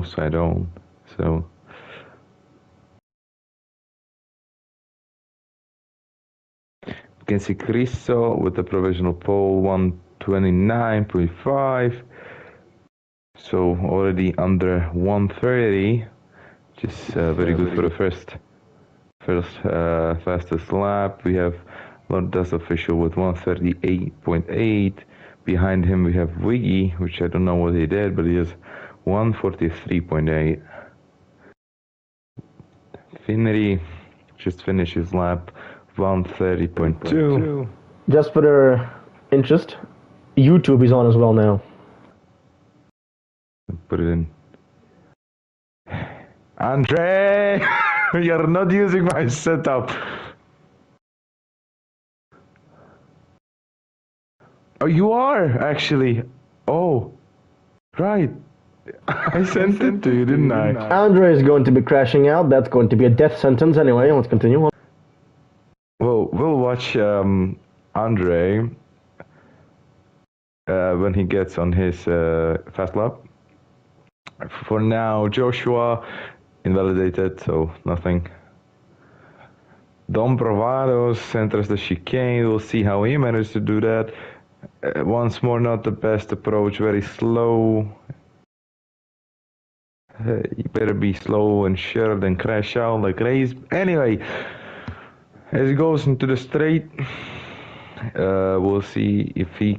mouse, I don't. So you can see Cristo with the provisional pole 129.5. So already under 130, which is very good for the first fastest lap. We have Lourdes official with 138.8. Behind him we have Wiggy, which I don't know what he did, but he has 143.8. Finnery just finished his lap 130.2. Just for their interest, YouTube is on as well now. Put it in. Andre, you're not using my setup. Oh, you are actually. Oh, right. I sent it to you, didn't I? Andre is going to be crashing out. That's going to be a death sentence anyway. Let's continue. Well, we'll watch Andre when he gets on his fast lap. For now, Joshua invalidated, so nothing. Dom Provados enters the chicane. We'll see how he managed to do that. Once more, not the best approach, very slow. You better be slow and sure than crash out like Race. Anyway, as he goes into the straight, we'll see if he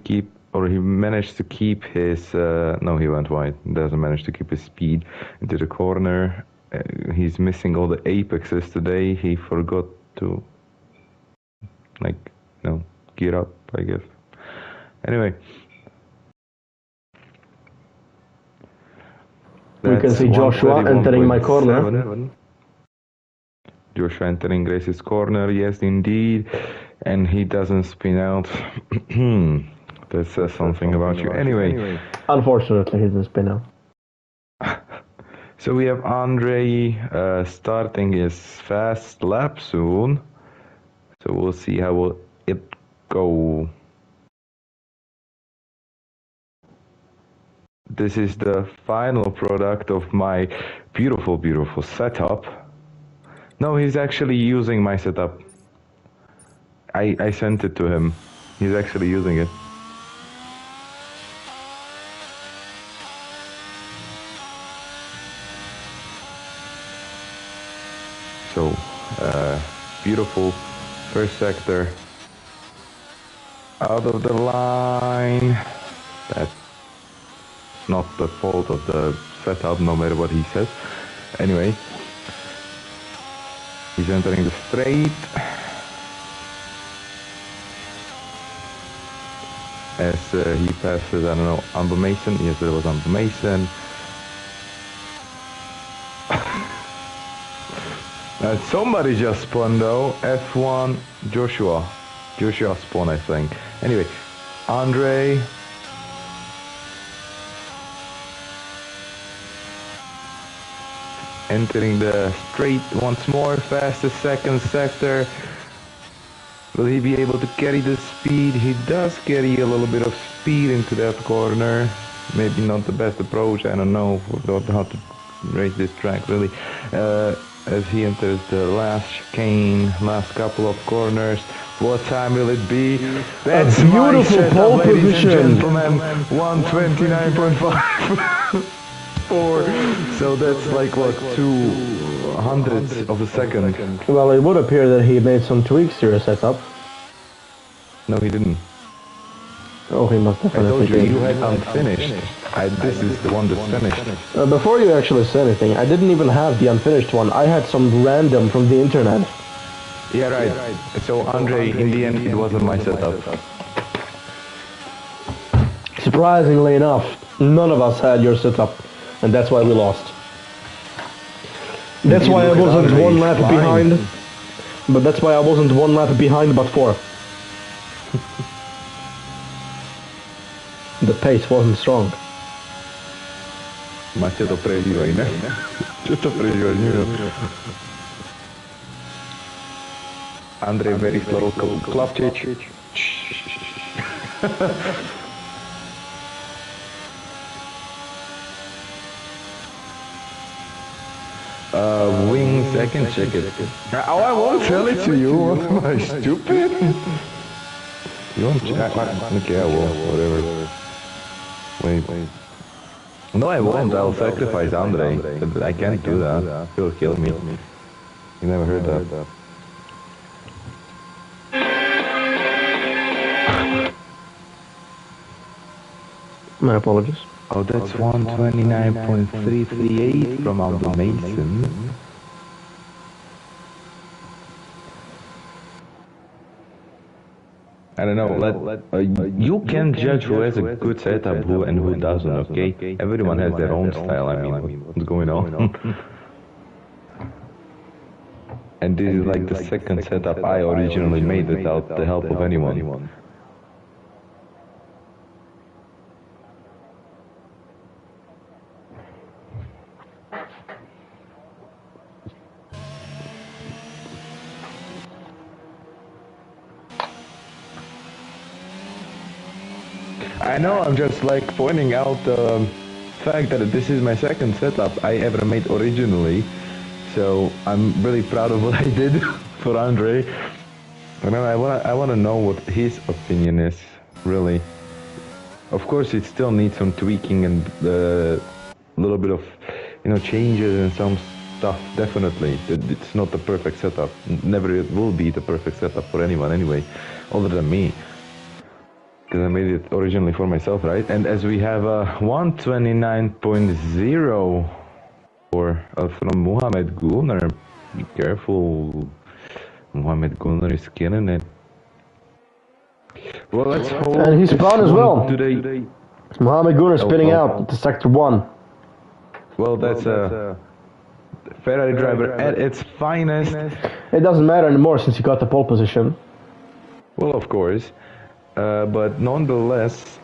managed to keep his, no, he went wide, doesn't manage to keep his speed into the corner. He's missing all the apexes today. He forgot to, gear up, I guess. Anyway. We can see Joshua entering my corner. Joshua entering Grace's corner, yes indeed. And he doesn't spin out. That says something about you. Anyway. Unfortunately, he doesn't spin out. So we have Andre starting his fast lap soon. So we'll see how will it go. This is the final product of my beautiful, beautiful setup. No, he's actually using my setup. I sent it to him. He's actually using it. So, beautiful first sector. Out of the line. That's not the fault of the setup, no matter what he says. Anyway, he's entering the straight. As he passes, I don't know, Amber Mason. Yes, it was Amber Mason. Somebody just spawned though. F1 Joshua. Joshua spawned, I think. Anyway, Andre. Entering the straight once more, fastest second sector. Will he be able to carry the speed? He does carry a little bit of speed into that corner. Maybe not the best approach, I don't know how to race this track really. As he enters the last chicane, last couple of corners. What time will it be? That's a beautiful pole position. 129.5. So that's like what, 200ths of a second. Well, it would appear that he made some tweaks to your setup. No, he didn't. Oh, he must definitely. I told you had unfinished. This is the one that's finished. Before you actually said anything, I didn't even have the unfinished one. I had some random from the internet. Yeah, right. So Andre, in the end, it wasn't my setup. Surprisingly enough, none of us had your setup. And that's why we lost. That's why I wasn't one lap behind. But that's why I wasn't one lap behind, but 4. The pace wasn't strong. Ma ce to prežívaj, ne? Ce to prežívaj, ne? Andrej very slow Klapčič. Wings, I can check it. Oh, I won't tell it to you. What am I, stupid? You won't check? Okay, I will. Whatever. Wait. No, I won't. I'll sacrifice Andre. I can't do that. He'll kill me. You never heard that. My apologies. Oh, that's 129.338 from Aldo Mason. I don't know. You can judge who has a good setup, and who doesn't. Okay, everyone has their own style. I mean, what's going on? And this is like the second setup I originally made without the help of anyone. I know, I'm just like pointing out the fact that this is my second setup I ever made originally. So I'm really proud of what I did for Andre. And I wanna know what his opinion is, really. Of course, it still needs some tweaking and a little bit of, changes and some stuff. Definitely, it's not the perfect setup. Never it will be the perfect setup for anyone anyway, other than me. Because I made it originally for myself, right? And as we have a 129.0 from Mohamed Gunnar. Be careful. Mohamed Gunnar is killing it. Well, let's hope. And he's spawned as well. Today. Mohamed Gunnar spinning out to sector 1. Well, that's a Ferrari driver at its finest. It doesn't matter anymore since he got the pole position. Well, of course. But nonetheless,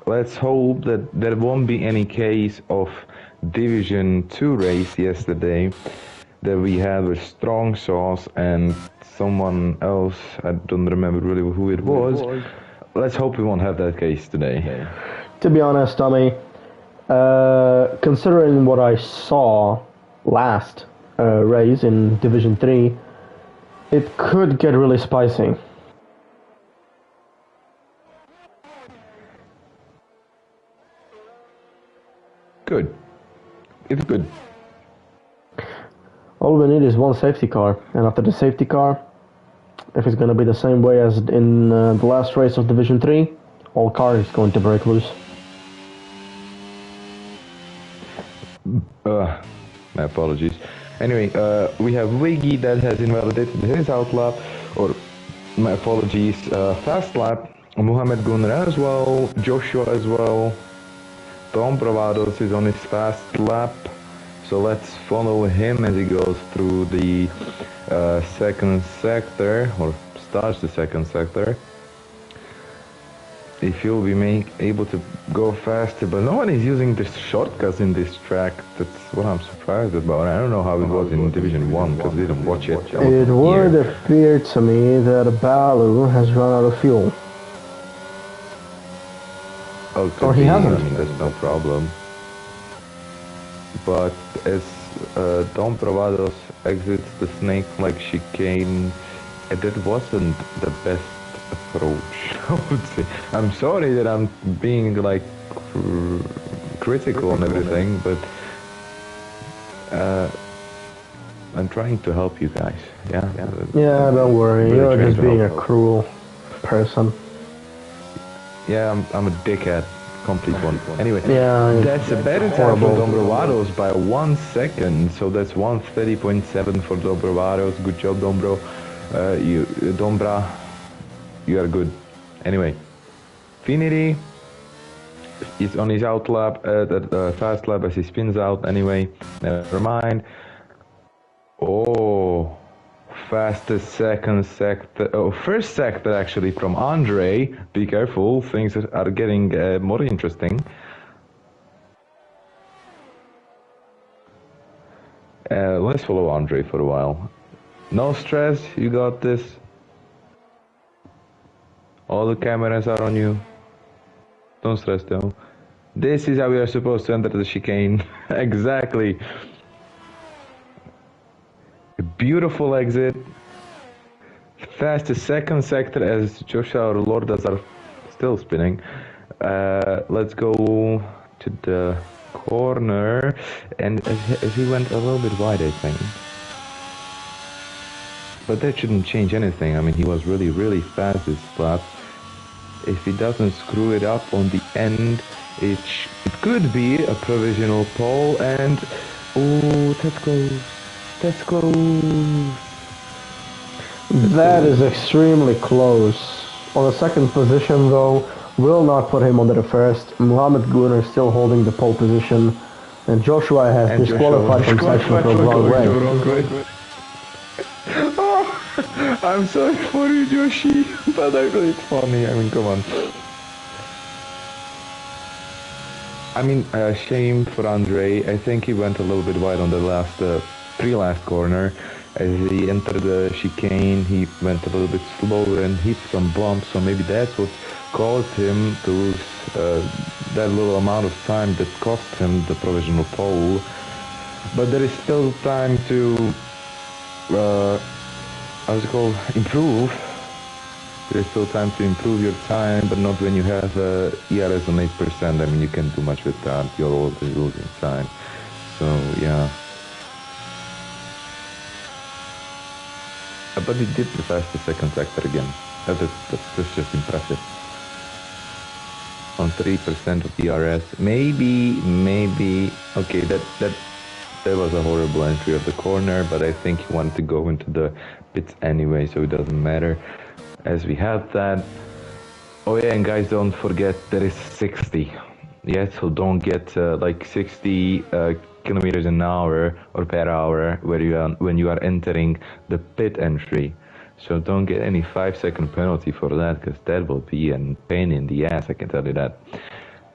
let's hope that there won't be any case of Division 2 race yesterday that we had with Strong Sauce and someone else. I don't remember really who it was. Let's hope we won't have that case today. To be honest, Tommy, considering what I saw last race in Division 3, it could get really spicy. Good. It's good. All we need is one safety car, and after the safety car, if it's going to be the same way as in the last race of Division 3, all car is going to break loose. My apologies. Anyway, we have Wiggy that has invalidated his outlap, or my apologies, fast lap. Mohamed Gunnar as well, Joshua as well. Tom Bravados is on his fast lap, so let's follow him as he goes through the second sector, or starts the second sector. If he'll be able to go faster, but no one is using the shortcuts in this track. That's what I'm surprised about. I don't know how it was in Division 1 because I didn't watch it. It would appear to me that Balu has run out of fuel. Oh, or he hasn't. I mean, that's no problem. But as Dom Bravados exits the snake-like chicane, that wasn't the best approach, I would say. I'm sorry that I'm being like critical and everything, but I'm trying to help you guys. Yeah. Yeah, don't worry. You're just being a cruel person. Yeah, I'm a dickhead, complete one. Anyway, yeah, that's a better time for Dombravados by 1 second. So that's 1:30.7 for Dombravados. Good job, Dombro. Dombra, you are good. Anyway, Finity is on his out lap, fast lap as he spins out. Anyway, never mind. Oh. Fastest second sector, first sector actually from Andre. Be careful, things are getting more interesting. Let's follow Andre for a while. No stress, you got this. All the cameras are on you. Don't stress though. This is how we are supposed to enter the chicane. Exactly. A beautiful exit. Fastest second sector as Joshua or Lordas are still spinning. Let's go to the corner, and as he went a little bit wide, I think. But that shouldn't change anything. I mean, he was really, really fast this lap. If he doesn't screw it up on the end, it could be a provisional pole, and oh, that's close. That's close. That is extremely close. On the second position, though, will not put him under the first. Mohammed Gunnar still holding the pole position, and Joshua has disqualified from section for the wrong way. Oh, I'm sorry for you, Joshi, but I really it's funny. I mean, come on. I mean, shame for Andre. I think he went a little bit wide on the last, pre-last corner. As he entered the chicane, he went a little bit slower and hit some bumps, so maybe that's what caused him to lose that little amount of time that cost him the provisional pole. But there is still time to, how's it called, improve. There's still time to improve your time, but not when you have ERS on 8%. I mean, you can't do much with that. You're always losing time. So, yeah. But he did pass the second sector again. That's just impressive. On 3% of ERS. Maybe. Okay, that was a horrible entry of the corner, but I think he wanted to go into the pits anyway, so it doesn't matter. As we have that. Oh yeah, and guys, don't forget there is 60. Yeah, so don't get like 60 kilometers an hour or per hour when you are entering the pit entry. So don't get any 5-second penalty for that, because that will be a pain in the ass, I can tell you that.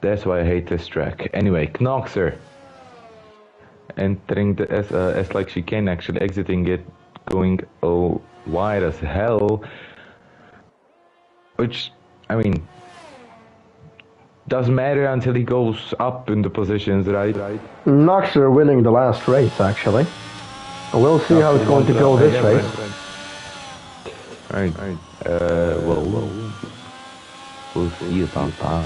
That's why I hate this track. Anyway, Knoxer entering the S like chicane, actually exiting it, going wide as hell. Which, I mean, doesn't matter until he goes up in the positions, right? Knoxer winning the last race, actually. We'll see how it's going to go this race. Right. We'll see about that.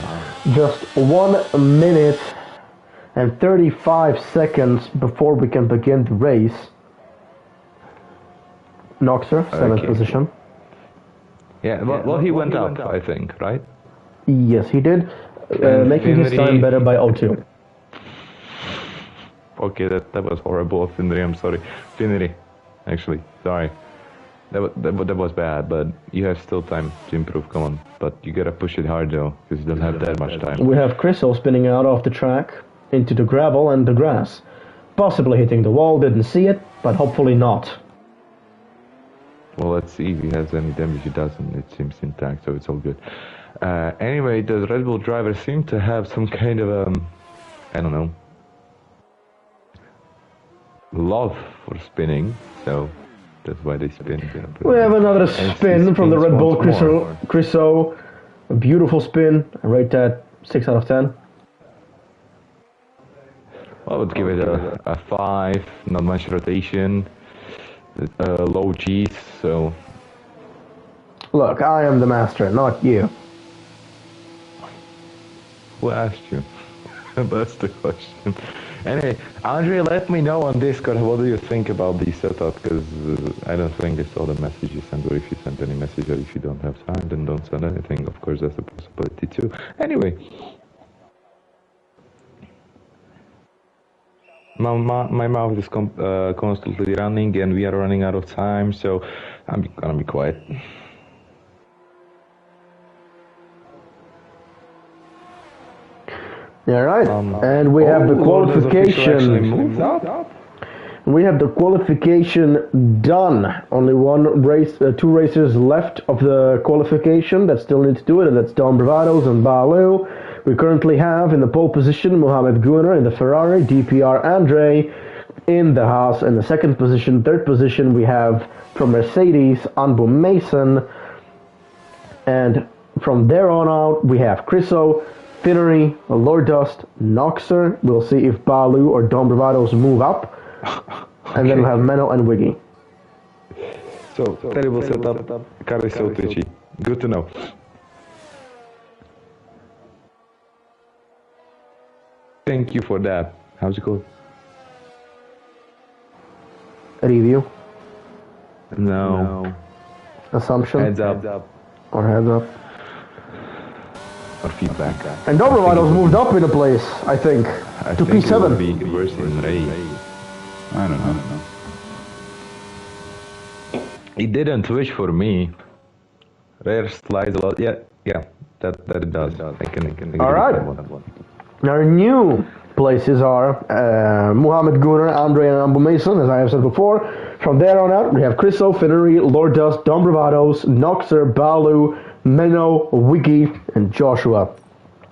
Just 1 minute and 35 seconds before we can begin the race. Knoxer, 7th position. Yeah, well, he went up, I think, right? Yes, he did, making his time better by 0.2. Okay, that was horrible, Finnery, I'm sorry. Finnery, actually, sorry. That was bad, but you have still time to improve, come on. But you gotta push it hard, though, because you don't have that much time. We have Chriso spinning out off the track, into the gravel and the grass. Possibly hitting the wall, didn't see it, but hopefully not. Well, let's see if he has any damage. He doesn't. It seems intact, so it's all good. Anyway, the Red Bull drivers seem to have some kind of, I don't know, love for spinning, so that's why they spin. We have another spin from the Red Bull Chriso. A beautiful spin. I rate that 6 out of 10. I would give it a 5, not much rotation. Low G's, so... Look, I am the master, not you. Who asked you? That's the question. Anyway, Andre, let me know on Discord, what do you think about the setup, because I don't think I saw the message you sent, or if you sent any message, or if you don't have time, then don't send anything. Of course, that's a possibility too. Anyway. My mouth is constantly running, and we are running out of time, so I'm gonna be quiet. Yeah, right. And we have the qualification. We have the qualification done. Only one race, 2 races left of the qualification that still need to do it, and that's Dom Bravados and Balu. We currently have in the pole position Mohammed Gunnar in the Ferrari, DPR Andre in the Haas in the 2nd position. 3rd position we have from Mercedes Anbu Mason, and from there on out we have Chriso, Finnery, Lordust, Knoxer. We'll see if Balu or Dom Bravados move up, and then we'll have Menno and Wiggy. So, terrible setup. Car is so twitchy. Good to know. Thank you for that. How's it called? Review. No. Assumption. Heads up. Or heads up. Or feedback. And Dobrovados moved up in a place, I think. I to think P7. It will be worse in race. I don't know. It didn't twitch for me. Rare slides a lot. Yeah, that it does. I can All right. Our new places are Muhammad Gunnar, Andre, and Ambu Mason, as I have said before. From there on out, we have Chriso, Finnery, Lord Dust, Dom Bravados, Noxer, Balu, Menno, Wiki, and Joshua.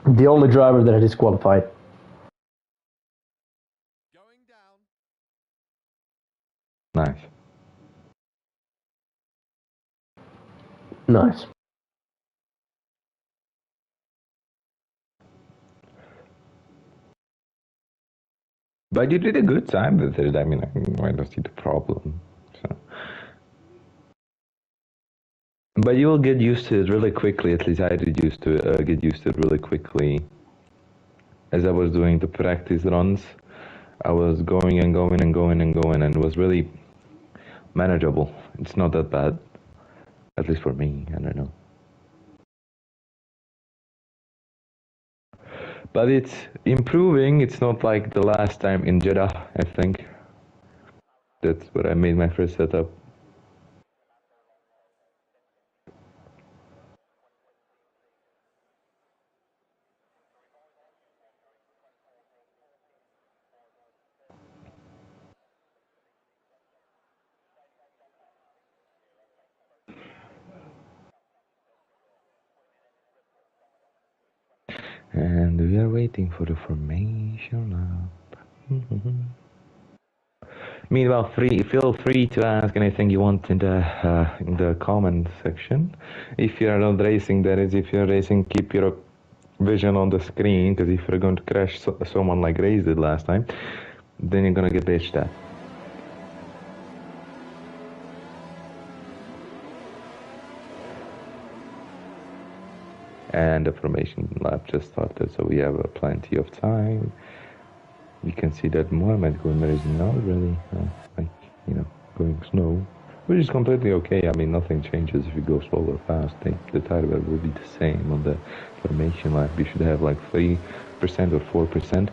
The only driver that is disqualified. Nice. Nice. But you did a good time with it. I mean, I don't see the problem. So. But you will get used to it really quickly. At least I did get used to it really quickly. As I was doing the practice runs, I was going and going and going and going, and it was really manageable. It's not that bad, at least for me. I don't know. But it's improving. It's not like the last time in Jeddah, I think. That's where I made my first setup. And we are waiting for the formation lap. Meanwhile, feel free to ask anything you want in the comment section. If you are not racing, that is, if you're racing, keep your vision on the screen, because if you're going to crash someone like Race did last time, then you're gonna get bitched at. And the formation lap just started, so we have plenty of time. You can see that Mohamed Gunnar is not really, going slow, which is completely okay. I mean, nothing changes if you go slow or fast. The tire wear will be the same on the formation lap. You should have like 3% or 4%.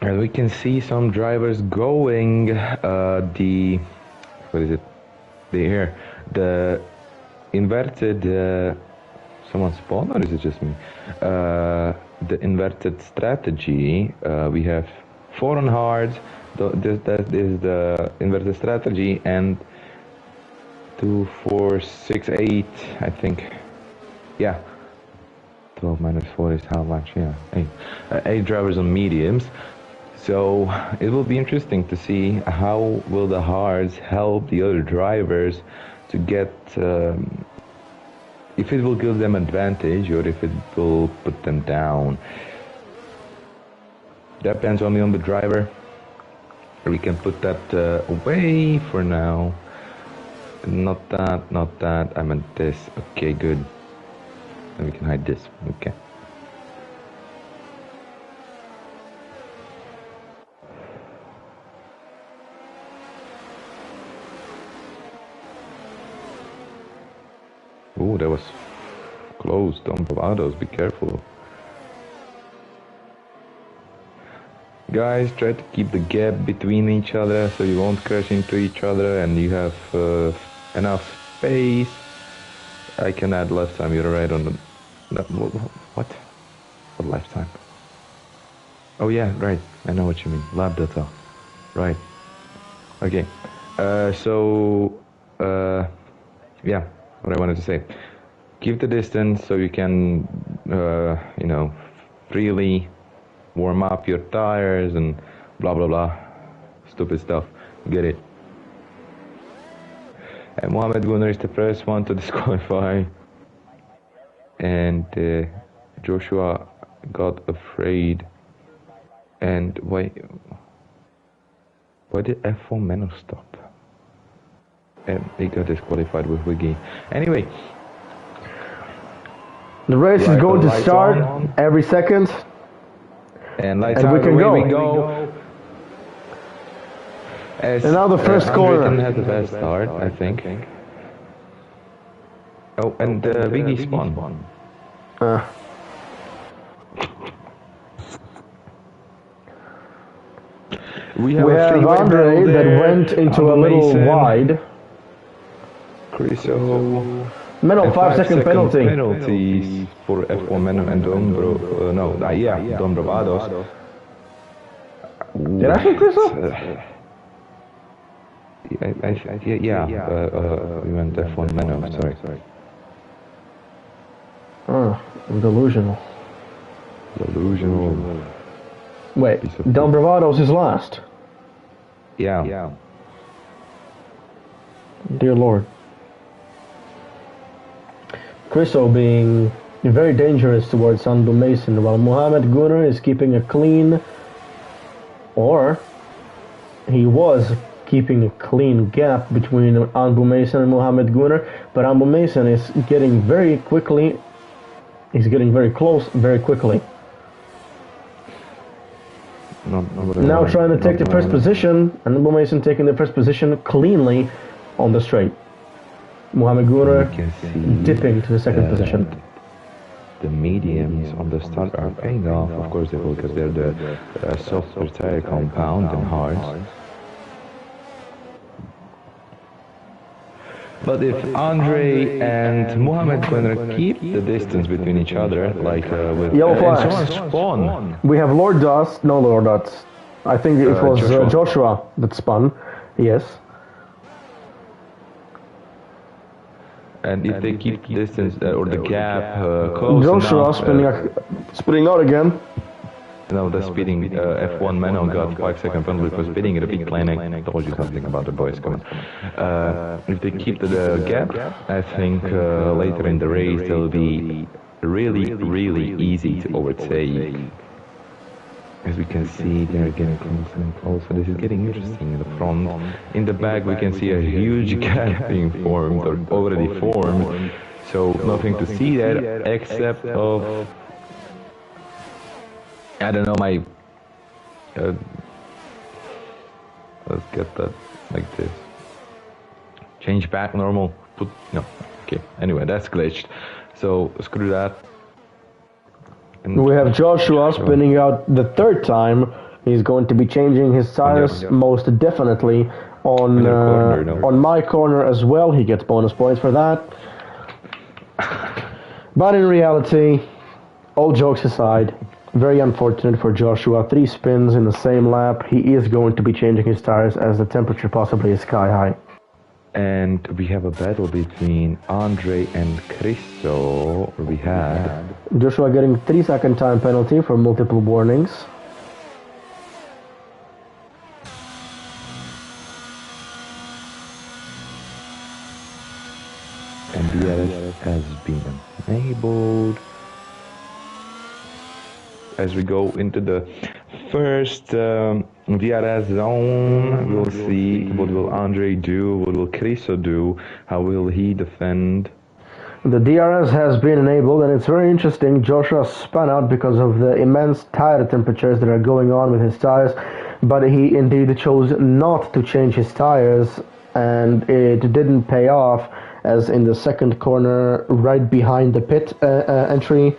And we can see some drivers going the inverted. Someone spawned, or is it just me? The inverted strategy. We have 4 on hard. That is the inverted strategy, and 2, 4, 6, 8. I think. Yeah. 12 minus 4 is how much? Yeah, 8. 8 drivers on mediums. So it will be interesting to see how will the hards help the other drivers to get. If it will give them advantage or if it will put them down. Depends only on the driver. We can put that away for now. Not that. I meant this. Okay, good. And we can hide this. Okay. Oh, that was close. Don't Bravados, be careful. Guys, try to keep the gap between each other so you won't crash into each other and you have enough space. I can add lifetime, you're right on the... No, what? What lifetime? Oh yeah, right. I know what you mean. Lab data. Right. Okay. Yeah. What I wanted to say, keep the distance so you can, freely warm up your tires and blah blah blah, stupid stuff. Get it? And Mohamed Gunnar is the first one to disqualify, and Joshua got afraid. And why did F1 Menno stop? And he got disqualified with Wiggy. Anyway. The race is going to start every second. And lights out, away we go. And now the first corner. Has the best start, I think. Oh, and Wiggy spun. We have Andre that went into a little wide. Criso. Menno, 5-second penalty. Penalties for F1 Menno and Dom Bravados. Did I say Criso? We went F1 Menno, sorry. Oh, I'm delusional. Wait, Dom Bravados is last. Yeah. Dear Lord. Criso being very dangerous towards Anbu Mason, while Mohamed Gunnar is keeping a clean, or he was keeping a clean gap between Anbu Mason and Mohamed Gunnar, but Anbu Mason is getting very quickly, he's getting very close very quickly. Now trying to take the first position, and Anbu Mason taking the first position cleanly on the straight. Mohamed Gunnar dipping to the second position. The mediums on the start are paying off, of course they will, because they're the softer tire compound and hard. But if Andre and Mohamed Gunnar keep the distance between each other, like with yellow flags. Spawn. We have Lord Dust, no Lord Dust. I think it was Joshua that spun, yes. And if they keep the distance or the gap close Joshua enough, spinning out again. No, the speeding F1 Menno got 5-second penalty for speeding in a big lane. I told you something about the boys coming. If they keep the gap, I think later in the race they'll be really easy to overtake. As we can see, they're getting closer and closer. This is getting interesting in the front. In the back, we can see a huge gap being formed, or already formed. So nothing to see there, except of... I don't know, my... let's get that like this. Change back normal. No, okay. Anyway, that's glitched. So, screw that. And we have Joshua spinning out the third time. He's going to be changing his tires most definitely on my corner as well. He gets bonus points for that. But in reality, all jokes aside, very unfortunate for Joshua. 3 spins in the same lap. He is going to be changing his tires as the temperature possibly is sky high. And we have a battle between Andre and Cristo. We had Joshua getting 3-second time penalty for multiple warnings. And DRS has been enabled. As we go into the first DRS zone, we'll see what will Andre do, what will Criso do, how will he defend. The DRS has been enabled, and it's very interesting. Joshua spun out because of the immense tire temperatures that are going on with his tires, but he indeed chose not to change his tires, and it didn't pay off, as in the second corner right behind the pit entry,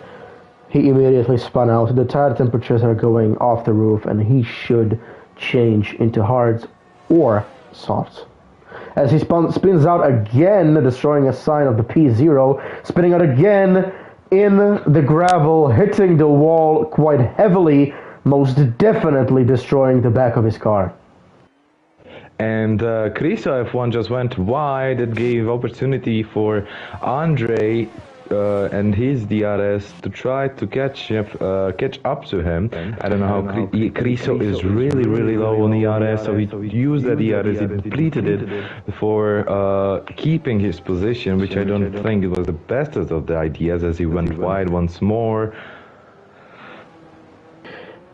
he immediately spun out. The tire temperatures are going off the roof, and he should change into hards or softs. As he spins out again, destroying a sign of the P0, spinning out again in the gravel, hitting the wall quite heavily, most definitely destroying the back of his car. And Criso F1 just went wide. It gave opportunity for Andre and his DRS to try to catch up to him. I don't know how Criso is really low on DRS, so he used the DRS, he depleted it for keeping his position, which I don't think it was the bestest of the ideas, as he went wide once more.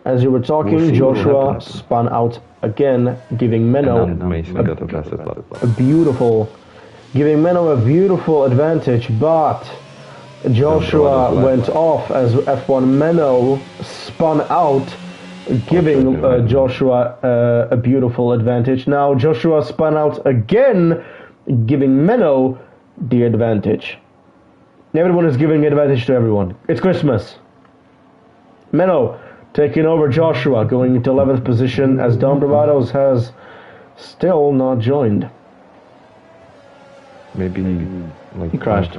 As you were talking, Joshua spun out again, giving Menno a beautiful giving Menno a beautiful advantage, but Joshua went off as F1 Menno spun out, giving Joshua a beautiful advantage. Now Joshua spun out again, giving Menno the advantage. Everyone is giving advantage to everyone. It's Christmas. Menno taking over Joshua, going into 11th position as Don Bravados has still not joined. Maybe like he crashed.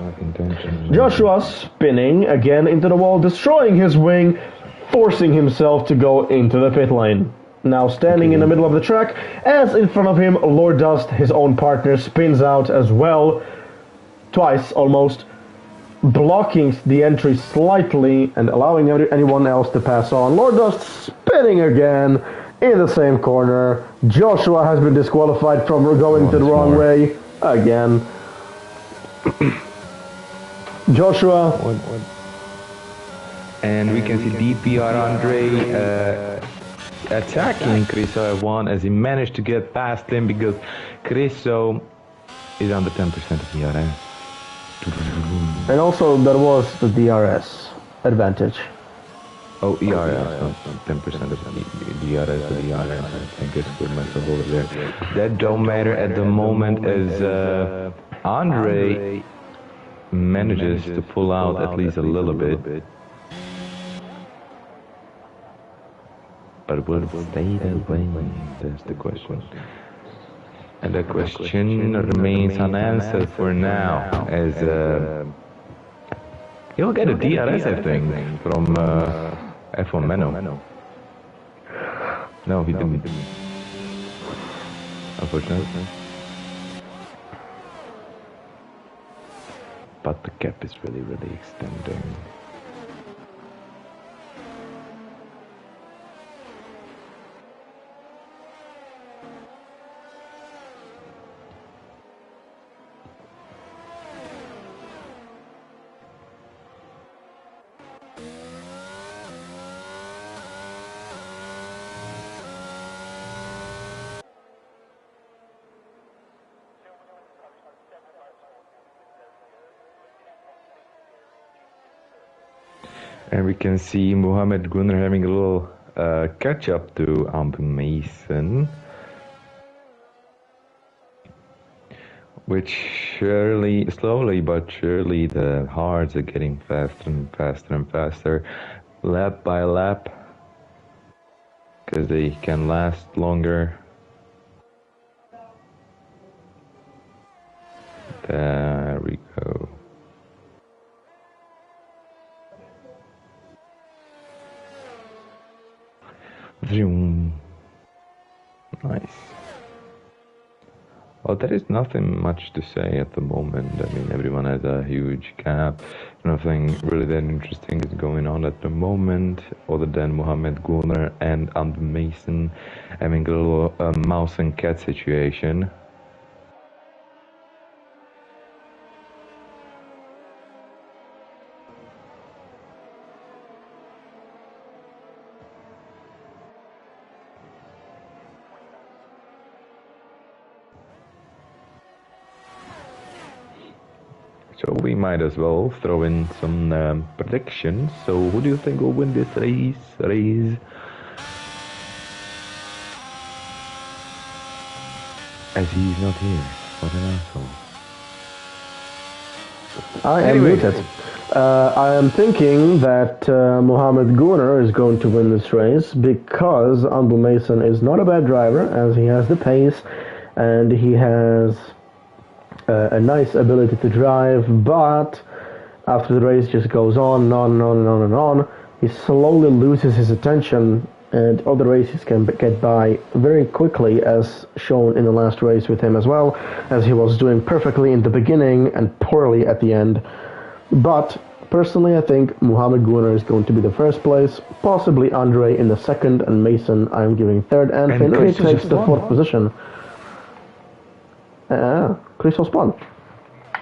Joshua spinning again into the wall, destroying his wing, forcing himself to go into the pit lane. Now standing in the middle of the track, as in front of him, Lord Dust, his own partner, spins out as well, twice almost, blocking the entry slightly and allowing anyone else to pass on. Lord Dust spinning again in the same corner. Joshua has been disqualified from going the wrong way again. Joshua. And we can see DPR Andre attacking Criso F1 as he managed to get past him because Criso is under 10% of DRS. And also there was the DRS advantage. Oh, ERS, 10% of DRS to DRS. I think it's good myself over there. That don't matter at the moment as Andre manages to pull out at least a little bit. But will it stay that way? That's the question. And the question remains unanswered for now, as he'll get a DRS, I think, from F1 Menno. No, he didn't. Unfortunately. But the gap is really extending. And we can see Mohamed Gunnar having a little catch up to Mason, which slowly but surely, the hards are getting faster and faster and faster, lap by lap, because they can last longer. There we go. Nice. Well, there is nothing much to say at the moment. I mean, everyone has a huge gap. Nothing really that interesting is going on at the moment, other than Mohamed Gunnar and Mason having a little mouse and cat situation. So we might as well throw in some predictions. So who do you think will win this race? As he's not here. What an asshole. I am muted. I am thinking that Mohamed Gunnar is going to win this race because Andrew Mason is not a bad driver, as he has the pace and he has a nice ability to drive, but after the race just goes on and on and on and on and on, he slowly loses his attention and other races can get by very quickly, as shown in the last race with him as well, as he was doing perfectly in the beginning and poorly at the end. But personally, I think Mohamed Gunnar is going to be the first place, possibly Andre in the second, and Mason I'm giving third, and Finley takes the fourth position. Crystal spun.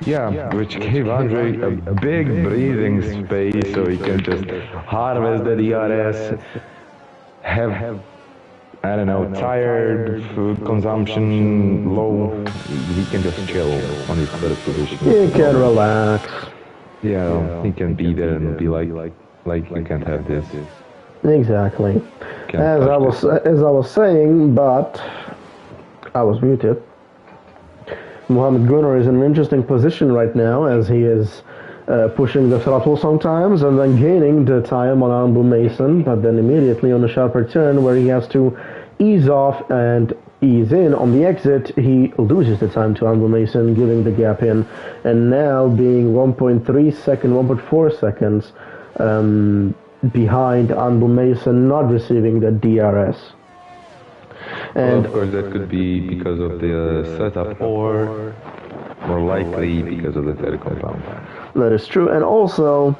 Yeah, which gave Andre a big breathing space so he can just harvest the DRS, have I don't know, tired, food consumption low, he can just chill on his first position. He can relax. Yeah, he can be there and be like you can't have this. Exactly. Can't As I was saying, but I was muted. Mohammed Gunnar is in an interesting position right now as he is pushing the throttle sometimes and then gaining the time on Ambu Mason, but then immediately on a sharper turn where he has to ease off and ease in on the exit, he loses the time to Ambu Mason, giving the gap in, and now being 1.3 seconds, 1.4 seconds behind Ambu Mason, not receiving the DRS. And well, of course that could be because of the setup or more likely because of the third compound. That is true, and also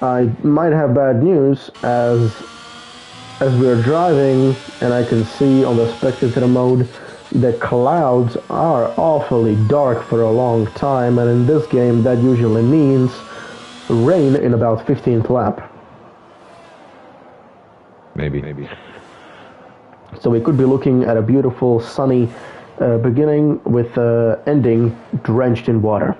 I might have bad news as we are driving and I can see on the spectator mode the clouds are awfully dark for a long time, and in this game that usually means rain in about 15th lap. Maybe. So we could be looking at a beautiful sunny beginning with ending drenched in water.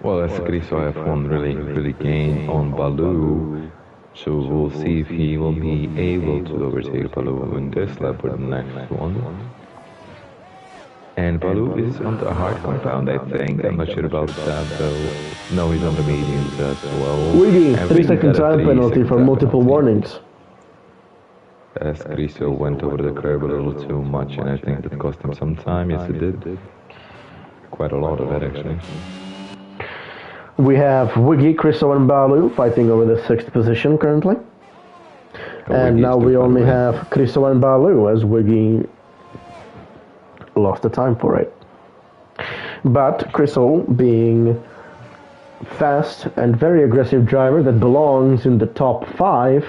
Well, as Criso F1 really gained on Baloo, so we'll see if he will be able to overtake Baloo in this lap or the next one. And Baloo is on the hard compound, I think. I'm not sure about that, though. No, he's on the mediums as well. Wiggy, 3-second time penalty for multiple warnings. As Criso went over the curb a little too much, and I think that cost him some time. Yes, it did. Quite a lot of it, actually. We have Wiggy, Criso, and Baloo fighting over the 6th position currently. And now we only have Criso and Baloo as Wiggy lost the time for it. But Criso, being fast and very aggressive driver that belongs in the top 5,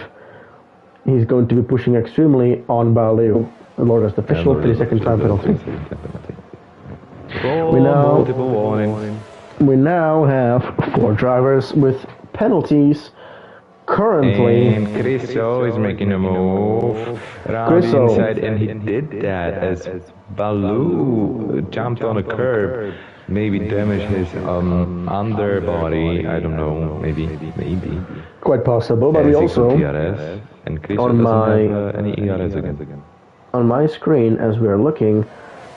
he's going to be pushing extremely on Baloo. And Lord, that's the official 3-second time penalty. We now have 4 drivers with penalties currently. And Criso is making a move around the inside, and he did that as Baloo jumped on a curb, maybe damaged his underbody. I don't know, maybe. Quite possible, but we also and Criso doesn't have any ERS again. On my screen, as we are looking,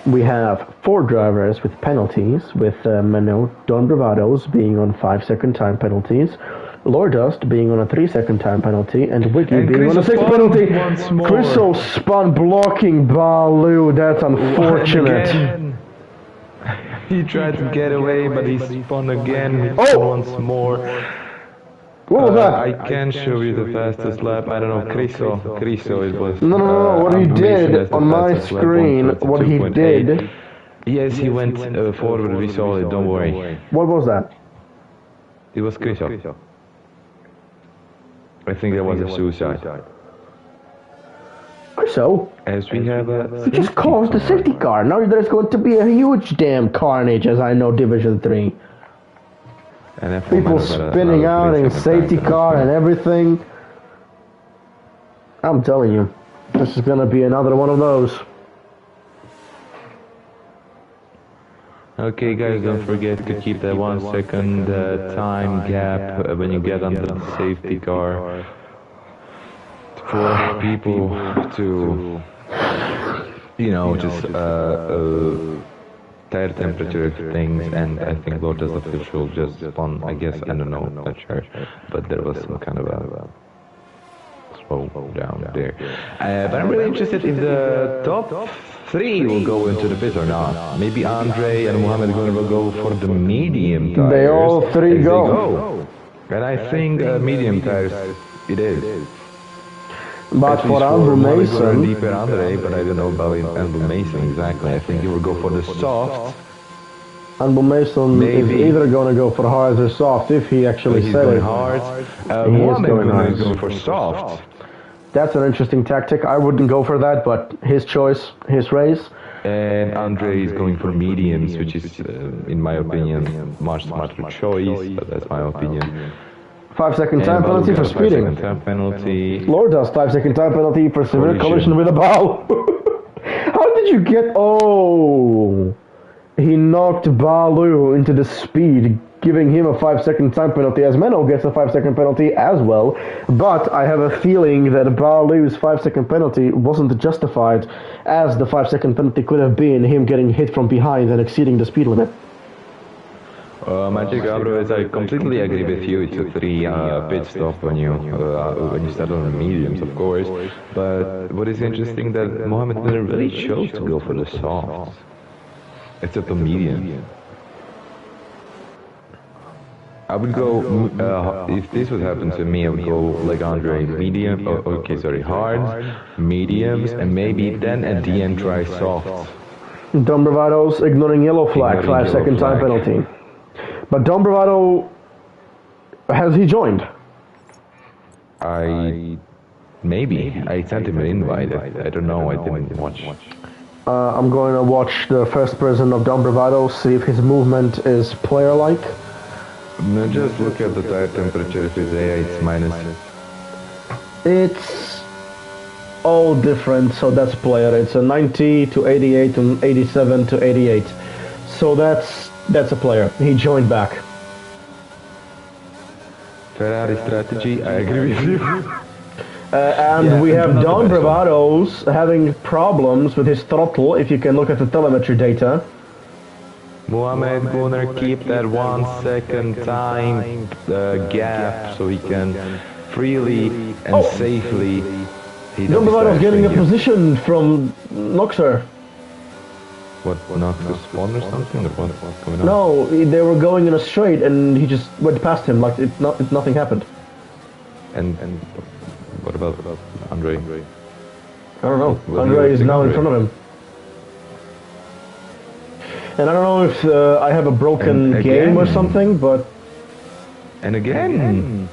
we have 4 drivers with penalties, with Mano Don Bravados being on 5-second time penalties, Lordust being on a 3-second time penalty, and Wiggy being on a 6th penalty. Criso spun blocking Baloo. That's unfortunate. He tried to get away, but he spun again. He spun once more. What was that? I can show you the fastest lap. I don't know, Criso it was. No. What he did on my screen, what he did. Yes, he went forward. We saw it. Don't worry. What was that? It was Criso. I think that was a suicide. Criso? As we have He just caused the safety car. Now there's going to be a huge damn carnage, as I know, Division 3. People spinning out in safety car and everything. I'm telling you, this is gonna be another one of those. Okay guys, don't forget to keep that 1 second time gap when you get under the safety car for people to, you know, just tire temperature things, and I think Lotus official just spun, I guess, I don't know, not sure, but there was some kind of a slow down there. But I'm really interested if the top 3 will go into the pit or not. Maybe Andre and Mohammed will go for the medium tires. They all 3 go. And I think medium tires it is. But for Ambu Mason, DPR Andre, but I don't know about Ambu Mason exactly. I think he will go for the soft. Ambu Mason is either going to go for hard or soft if he actually said it. Hard. He is going for soft. That's an interesting tactic. I wouldn't go for that, but his choice, his race. And Andre is going for mediums, which is, in my opinion, much smarter choice, but that's my opinion. 5-second time penalty for speeding. 5-second time penalty. Lord does 5-second time penalty for severe collision with a ball. How did you get... Oh! He knocked Balu into the speed, giving him a 5-second time penalty, as Menno gets a 5-second penalty as well. But I have a feeling that Balu's 5-second penalty wasn't justified, as the 5-second penalty could have been him getting hit from behind and exceeding the speed limit. Magic Abro, I completely agree with you. It's a 3 pit stop when you start on the mediums, of course. But what is interesting that Mohammed didn't really chose to go for the softs. It's at the medium. I would go, if this would happen to me, I would go like Andre, medium, hard, mediums, and maybe then at the end try soft. Dom Bravado's ignoring yellow flag, 5-second time penalty. But Dom Bravado, has he joined? Maybe. I sent him an invite. I don't know, I didn't watch. I'm going to watch the first person of Dom Bravado, see if his movement is player-like. No, just look at the tire temperature. If it's AI, it's minus. It's all different, so that's player. It's a 90 to 88 and 87 to 88. So that's a player. He joined back. Ferrari strategy, I agree with you. And we have Don Bravado's having problems with his throttle, if you can look at the telemetry data. Mohammed gonna keep that 1 second time gap so he can freely and safely... Don Bravado's getting a position from Noxer. What, Noxer spawn or something? Or what's going on? No, they were going in a straight and he just went past him like nothing happened. And what about Andre? I don't know. Andre is now in front of him. And I don't know if I have a broken game or something, but... And again!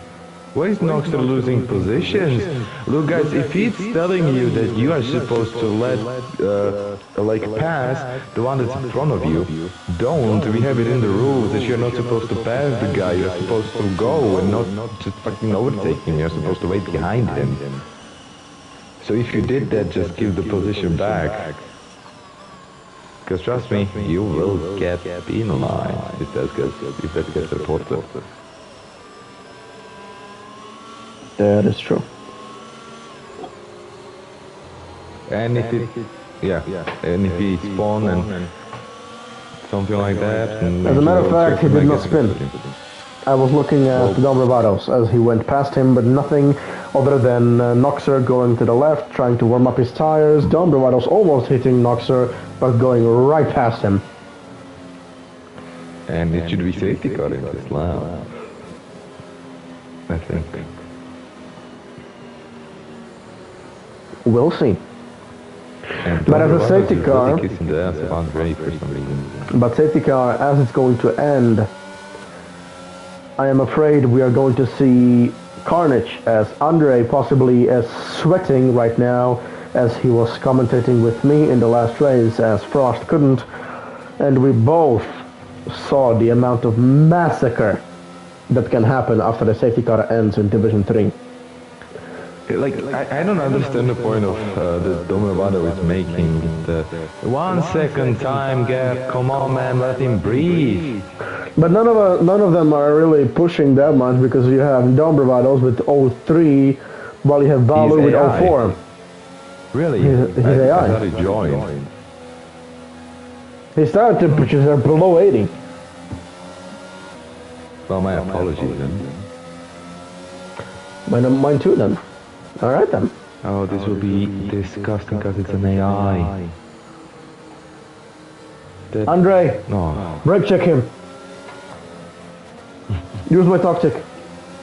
Why is Noxer losing positions? Look guys, if he's telling you that you are supposed to let, pass the one that's in front of you, don't. We have it in the rules that you're not supposed to pass the guy, you're supposed to go and not just fucking overtake him, you're supposed to wait behind him. So if you did that, just give the position back. Because trust me, you will get penalized if that gets reported. That is true. And if he spawn and something like that. As a matter of fact, he did not spin. I was looking at Dom Bravado's as he went past him, but nothing other than Noxer going to the left, trying to warm up his tires. Dom Bravado's almost hitting Noxer, but going right past him. And it should be safety car in this lap, I think. We'll see. But as a safety car, as it's going to end, I am afraid we are going to see carnage, as Andre possibly is sweating right now, as he was commentating with me in the last race, as Frost couldn't, and we both saw the amount of massacre that can happen after the safety car ends in Division 3. Like, I don't understand the point of the Dom Bravado is making the 1 second time gap. Come on, man, let him breathe. But none of them are really pushing that much, because you have Dom Bravado's with 03, while you have Balu with 04. Really? He's AI. I thought he joined. His tire temperatures are below 80. Well, my apologies then. Mine too then. Alright then. Oh, this will be disgusting because it's an AI. Andre, no. Brake check him. Use my tactic.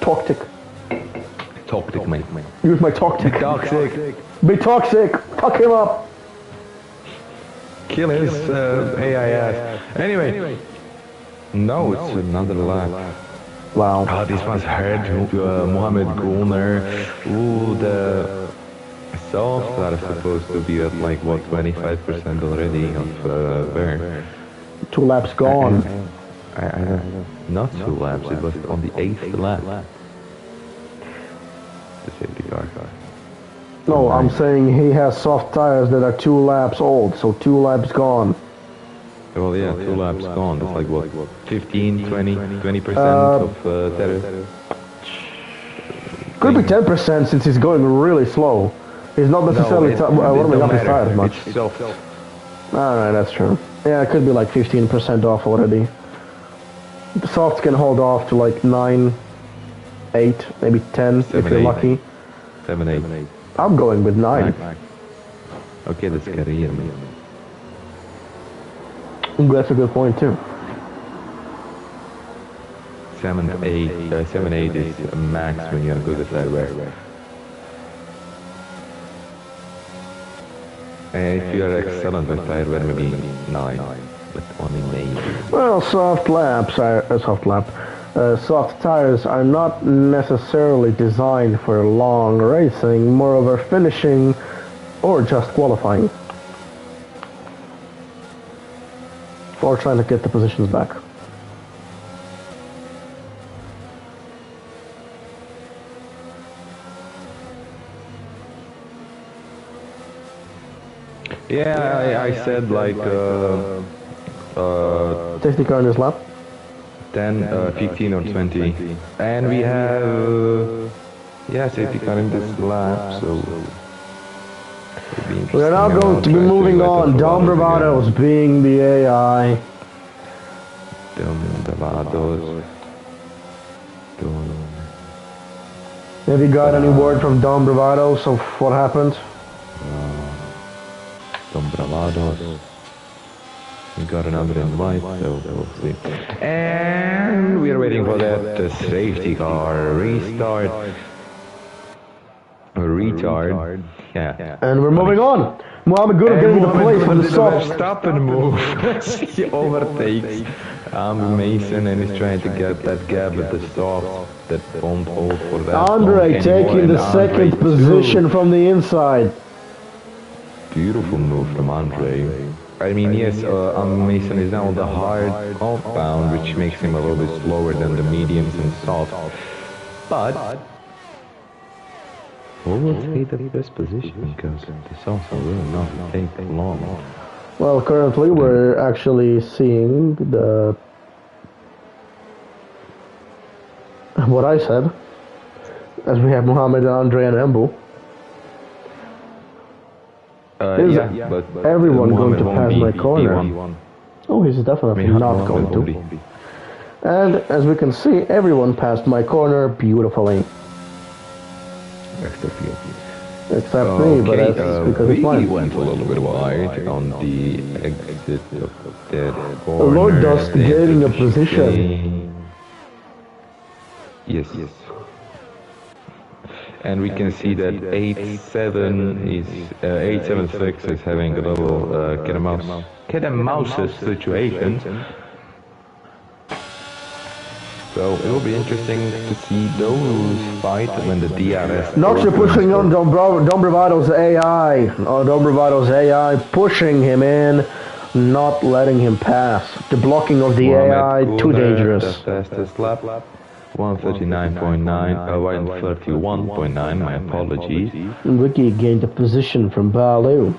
Tactic, mate. Use my tactic. Toxic. Be toxic. Fuck him up. Kill his AI ass. Anyway. No, it's another lap. Wow. Oh, this was hurt. Mohammed Gulner. Ooh, the softs are supposed to be at like, what, 25% already of wear. 2 laps gone. I not 2 laps, it was on the 8th lap. the safety car. No, I'm saying he has soft tires that are 2 laps old, so 2 laps gone. Well, yeah, 2 laps gone. That's like what, 15, 20% of tires. Could be 10% since he's going really slow. He's not necessarily warming up his tires much. It's soft. Alright, that's true. Yeah, it could be like 15% off already. The softs can hold off to like 9, 8, maybe 10 if you're lucky. 7, 8. I'm going with 9. Okay, that's carry in. That's a good point too. 7, 8 is max when you're on good side wear. And if you are excellent with tire wear, maybe 9, but only maybe. Well, soft tires are not necessarily designed for long racing, moreover finishing or just qualifying. Or trying to get the positions back. Yeah, I said like safety car in this lap? 10, 15 or 20. And we have safety car in this lap, so we are now going to be moving on. Dom Bravados being the AI. Dom Bravados. Have you got any word from Dom Bravados of what happened? Dom Bravados. We got another invite, so we'll see. And we're waiting for that safety car restart. Retard. Yeah. And we're moving on. Mohammed Good getting the place for the soft. Stop and move. He overtakes Mason and he's trying to get that gap with the soft that won't hold for that. Andre taking the second position from the inside. Beautiful move from Andre. I mean, yes, Mason is now the hard compound, which makes him a little bit slower than the mediums and soft. But who will take the best position? Because the softs will not take long. Well, currently we're actually seeing what I said, as we have Mohammed, Andre, and Embu. But everyone going to pass my corner? Oh, he's definitely not going to. And as we can see, everyone passed my corner beautifully. Except me, but that's because it's mine. We went a little bit wide on the exit of that corner. Lord Dust getting a position. Yes. And we can see that 876 is having a little cat and mouse situation. So it will be interesting to see those fight when the DRS. Noxer pushing on Dom Bravado's AI. Dom Bravado's AI pushing him in, not letting him pass. The blocking of the AI, too dangerous. The fastest lap. 139.9, 131.9, my apologies. Wiggy gained a position from Balu,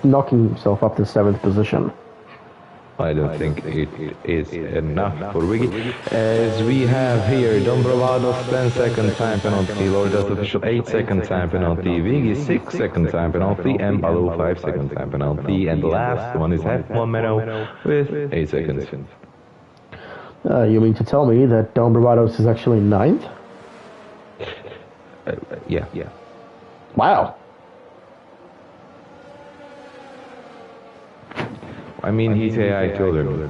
knocking himself up to 7th position. I don't think it is enough for Wiggy. As we have here, Dom Bravado's 10-second time penalty, Lordas official 8-second time penalty, Wiggy 6-second time penalty, and Balu 5-second time penalty, and the last one is F1 Meno with 8 seconds. You mean to tell me that Dom Bravados is actually 9th? Yeah. Wow. I mean, he's AI children.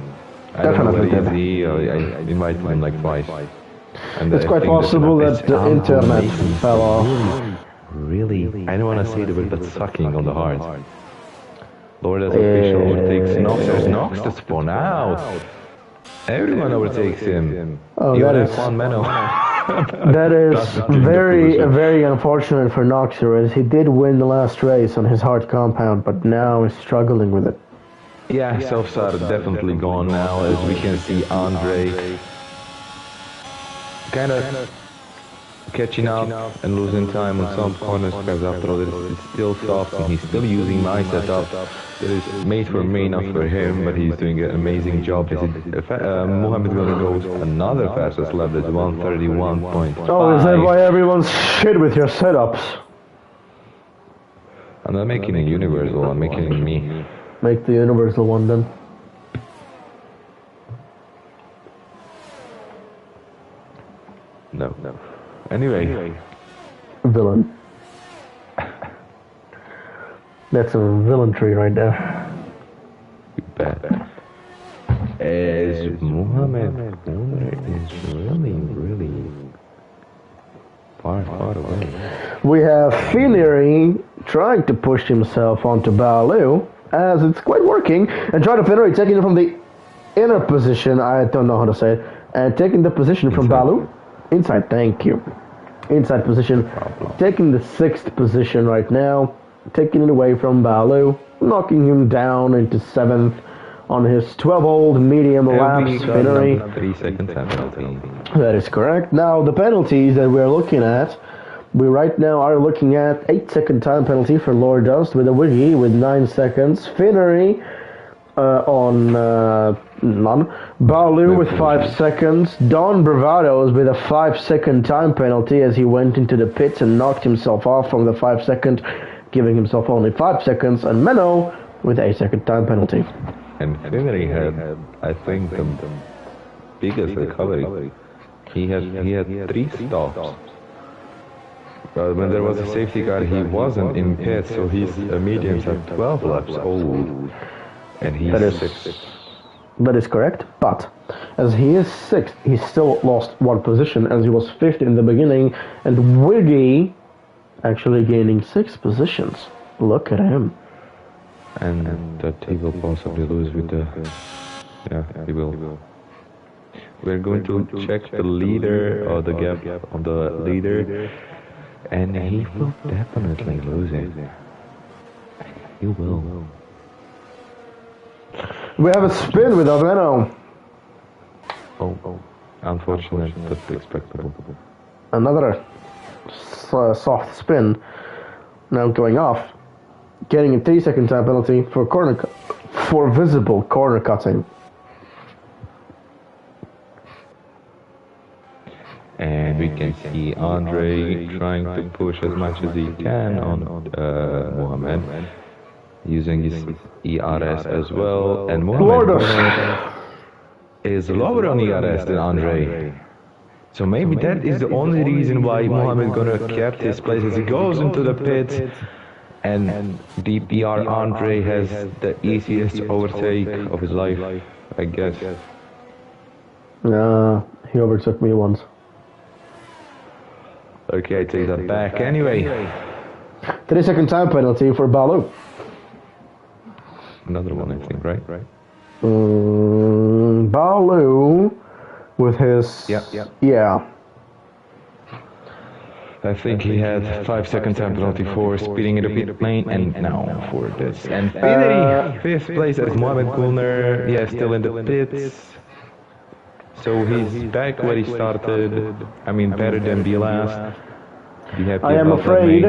I don't know what is he. I invited him like twice. And it's quite possible that the internet fell off. Really? I don't want to say the word, but sucking on the heart. Lord as official overtakes Nox. There's Nox to spawn out. Everyone overtakes him. Oh, even that is F1 Meno. That is very unfortunate for Noxer, as he did win the last race on his hard compound, but now is struggling with it. Yeah, softs are definitely gone now, as we can see Andre kind of catching up and losing time on some corners because after all it's still soft and he's still using my setup that is made for me, not for him, but he's doing an amazing job. Mohamed gonna go another fastest lap that's 131.5. Oh, is that why everyone's shit with your setups? I'm not making a universal, I'm making me. Make the universal one then. No. Anyway. Villain. That's some villainry right there. You bet. As Mohamed is really far away. We have Finnery trying to push himself onto Balu, as it's quite working, and trying to Finnery taking it from the inner position, I don't know how to say it, and taking the position from Balu. Inside, thank you. Inside position. Taking the 6th position right now. Taking it away from Balu. Knocking him down into 7th on his 12-old medium laps. 3 seconds penalty. That is correct. Now, the penalties that we're looking at, we right now are looking at 8-second time penalty for Lord Dust with a wiggy with 9 seconds. Finnery on none. Balu with 5 seconds. Don Bravados with a 5-second time penalty as he went into the pits and knocked himself off from the 5-second, giving himself only 5 seconds. And Menno with a 8-second time penalty. And Finnery had, I think, the biggest recovery. He had 3 stops. But when there was a safety car, he wasn't in pit, so his mediums are 12 laps old. And he's 6th. That is correct, but as he is 6th, he still lost 1 position as he was 5th in the beginning, and Wiggy actually gaining 6 positions. Look at him. And that he will possibly lose with the... Yeah, he will. We're going to check the leader, or the gap on the leader, and he will definitely lose it. He will. We have a spin with Aveno. Oh, unfortunate, but expectable. Another soft spin. Now going off. Getting a 3-second time penalty for visible corner cutting. And we can see Andre trying to push as much as he can on Mohamed, using his ERS as well. And Mohamed is lower on ERS than Andre. So maybe that is the only reason why Mohamed gonna kept his place as he goes into the pits. And DPR Andre has the easiest overtake of his life, I guess. He overtook me once. Okay, I take that back. Anyway. 3-second time penalty for Balu. Another one, I think, right? Balu with his... Yeah. I think he had 5-second time penalty for speeding in the pit lane, and now for this. And Finnery, 5th place as Mohamed Kulner, still in the pits. So he's back where he started. I mean, better than be last. Be happy I am afraid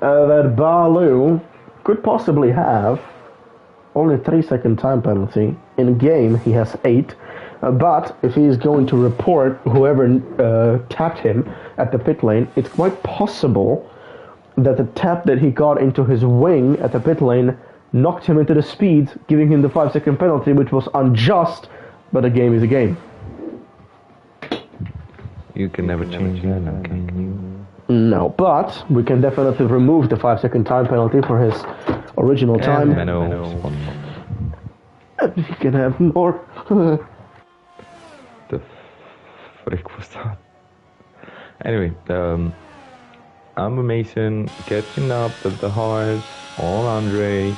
that Balu could possibly have only 3-second time penalty. In game, he has 8. But if he is going to report whoever tapped him at the pit lane, it's quite possible that the tap that he got into his wing at the pit lane knocked him into the speed, giving him the 5-second penalty, which was unjust, but a game is a game. You can never change that, can you? No, but we can definitely remove the 5-second time penalty for his original time. And he can have more. The frick was that? Anyway, I'm Mason catching up with the horse on Andre,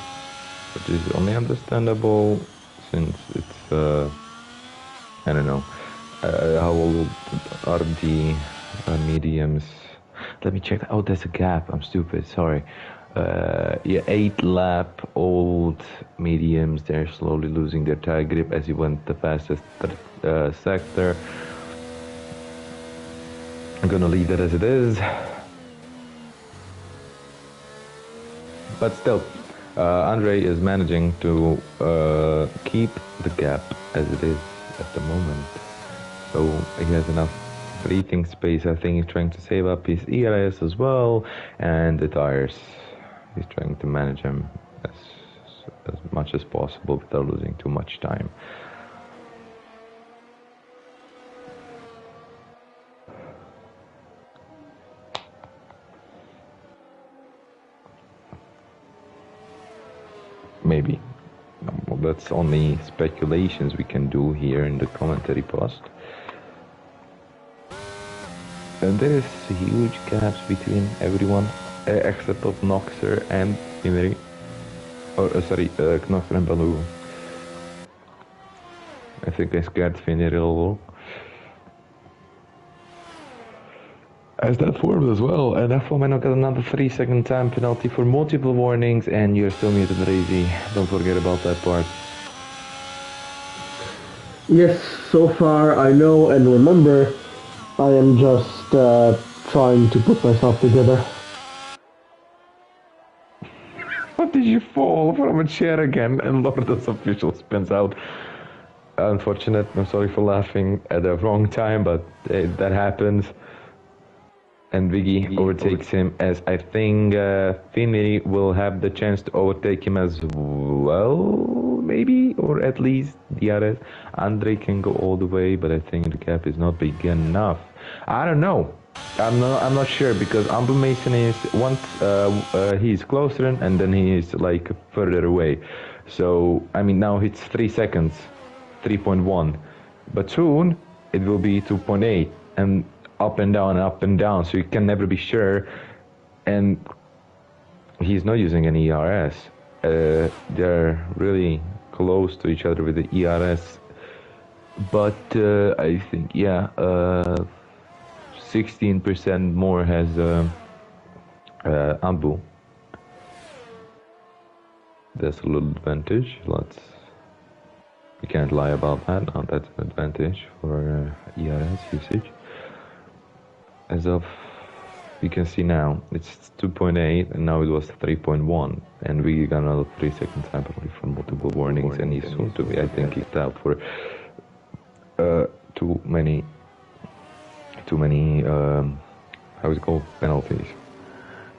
which is only understandable since it's I don't know how old are the mediums. Let me check. Oh, there's a gap. I'm stupid. Sorry. 8-lap old mediums. They're slowly losing their tire grip as he went the fastest sector. I'm gonna leave that as it is. But still, Andre is managing to keep the gap as it is at the moment. So he has enough breathing space. I think he's trying to save up his ERS as well, and the tires. He's trying to manage them as much as possible without losing too much time. Maybe. Well, that's only speculations we can do here in the commentary post. And there is huge gaps between everyone except of Noxer and Finnery. Noxer and Baloo. I think I scared Finnery a little. As that formed as well, and F1 got another 3-second time penalty for multiple warnings, and you're still muted, Razy. Don't forget about that part. Yes, so far I know and remember. I am just trying to put myself together. What did you fall from a chair again? And Lourdes official spins out. Unfortunate. I'm sorry for laughing at the wrong time, but that happens. And Viggy overtakes him, as I think Finnery will have the chance to overtake him as well, maybe, or at least DRS. Andre can go all the way, but I think the gap is not big enough. I don't know. I'm not sure, because Amble Mason is once he's closer and then he is like further away. So I mean now it's 3 seconds, 3.1, but soon it will be 2.8 and up and down, so you can never be sure. And he's not using any ERS. They're really close to each other with the ERS, but I think 16% more has Ambu. That's a little advantage. We can't lie about that. Now that's an advantage for ERS usage. As of, you can see now, it's 2.8 and now it was 3.1, and we got another 3 seconds time penalty for multiple warnings, and he's soon to be, I think, kicked out for too many how is it called, penalties.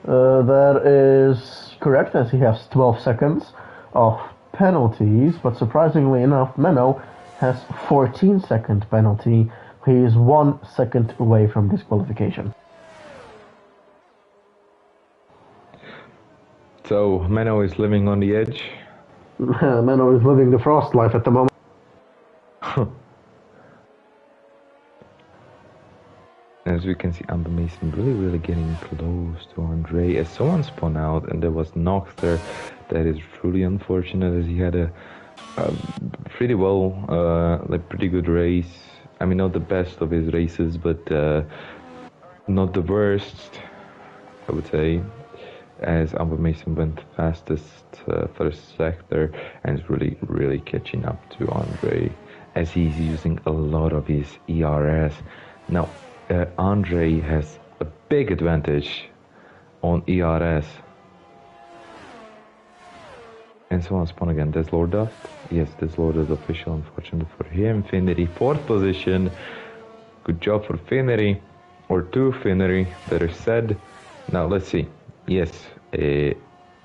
That is correct, as he has 12 seconds of penalties, but surprisingly enough, Menno has 14-second penalty. He is 1 second away from disqualification. So Menno is living on the edge. Menno is living the frost life at the moment. As we can see, Amber Mason really getting close to Andre. As someone spun out, and there was Nox there. That is truly unfortunate, as he had a pretty good race. I mean, not the best of his races, but not the worst, I would say. As Amber Mason went fastest first sector, and is really catching up to Andre, as he's using a lot of his ERS. Now, Andre has a big advantage on ERS. And someone spun again. There's Lord Dust. Yes, there's Lord Dust official. Unfortunate for him. Finnery, 4th position. Good job for Finnery. Or to Finnery, better said. Now let's see. Yes,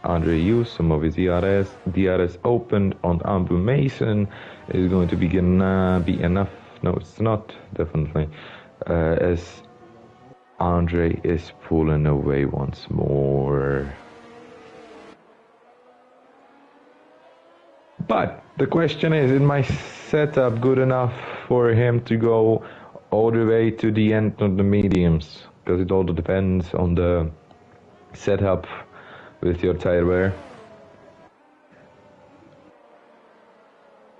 Andre used some of his ERS. DRS opened on Ambu Mason. Is going to be enough. No, it's not, definitely. As Andre is pulling away once more. But the question is my setup good enough for him to go all the way to the end of the mediums? Because it all depends on the setup with your tire wear.